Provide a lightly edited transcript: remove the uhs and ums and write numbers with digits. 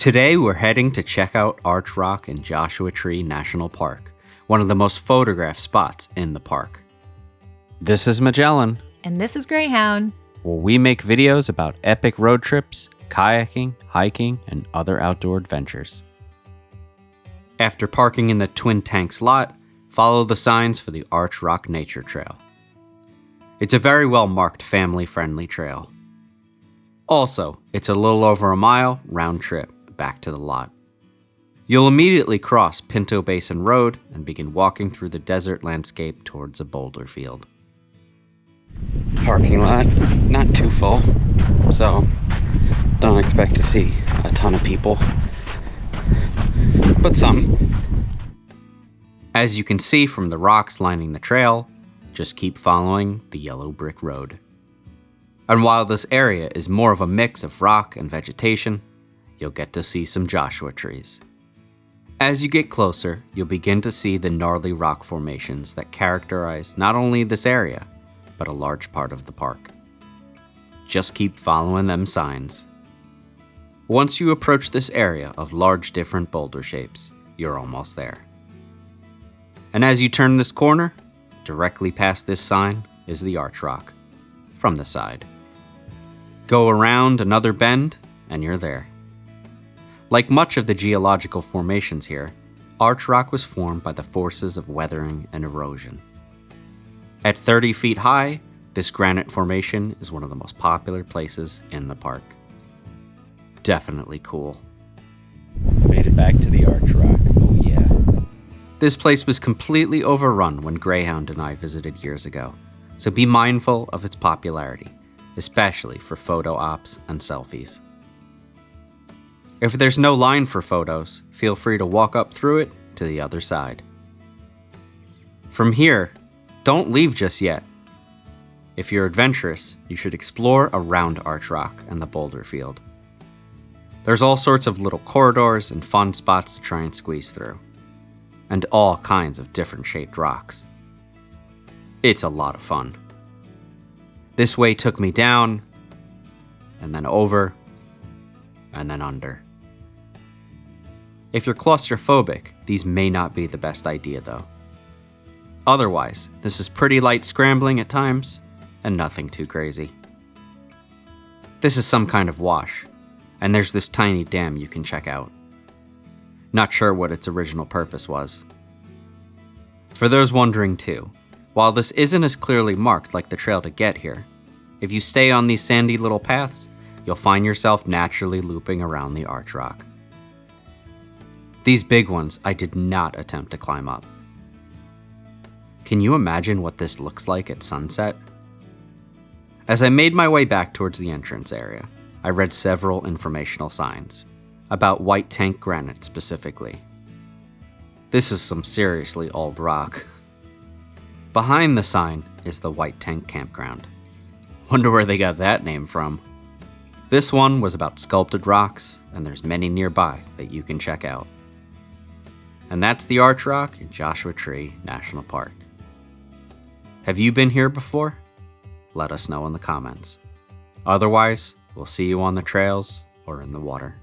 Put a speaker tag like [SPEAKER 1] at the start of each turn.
[SPEAKER 1] Today we're heading to check out Arch Rock in Joshua Tree National Park, one of the most photographed spots in the park. This is Magellan.
[SPEAKER 2] And this is Greyhound.
[SPEAKER 1] Where we make videos about epic road trips, kayaking, hiking, and other outdoor adventures. After parking in the Twin Tanks lot, follow the signs for the Arch Rock Nature Trail. It's a very well-marked family-friendly trail. Also, it's a little over a mile round trip back to the lot. You'll immediately cross Pinto Basin Road and begin walking through the desert landscape towards a boulder field. Parking lot, not too full, so don't expect to see a ton of people, but some. As you can see from the rocks lining the trail, just keep following the yellow brick road. And while this area is more of a mix of rock and vegetation, you'll get to see some Joshua trees. As you get closer, you'll begin to see the gnarly rock formations that characterize not only this area, but a large part of the park. Just keep following them signs. Once you approach this area of large different boulder shapes, you're almost there. And as you turn this corner, directly past this sign is the Arch Rock, from the side. Go around another bend, and you're there. Like much of the geological formations here, Arch Rock was formed by the forces of weathering and erosion. At 30 feet high, this granite formation is one of the most popular places in the park. Definitely cool. Made it back to the Arch Rock, oh yeah. This place was completely overrun when Greyhound and I visited years ago, so be mindful of its popularity, especially for photo ops and selfies. If there's no line for photos, feel free to walk up through it to the other side. From here, don't leave just yet. If you're adventurous, you should explore around Arch Rock and the boulder field. There's all sorts of little corridors and fun spots to try and squeeze through, and all kinds of different shaped rocks. It's a lot of fun. This way took me down, and then over, and then under. If you're claustrophobic, these may not be the best idea though. Otherwise, this is pretty light scrambling at times, and nothing too crazy. This is some kind of wash, and there's this tiny dam you can check out. Not sure what its original purpose was. For those wondering too, while this isn't as clearly marked like the trail to get here, if you stay on these sandy little paths, you'll find yourself naturally looping around the Arch Rock. These big ones I did not attempt to climb up. Can you imagine what this looks like at sunset? As I made my way back towards the entrance area, I read several informational signs, about white tank granite specifically. This is some seriously old rock. Behind the sign is the White Tank Campground. Wonder where they got that name from. This one was about sculpted rocks, and there's many nearby that you can check out. And that's the Arch Rock in Joshua Tree National Park. Have you been here before? Let us know in the comments. Otherwise, we'll see you on the trails or in the water.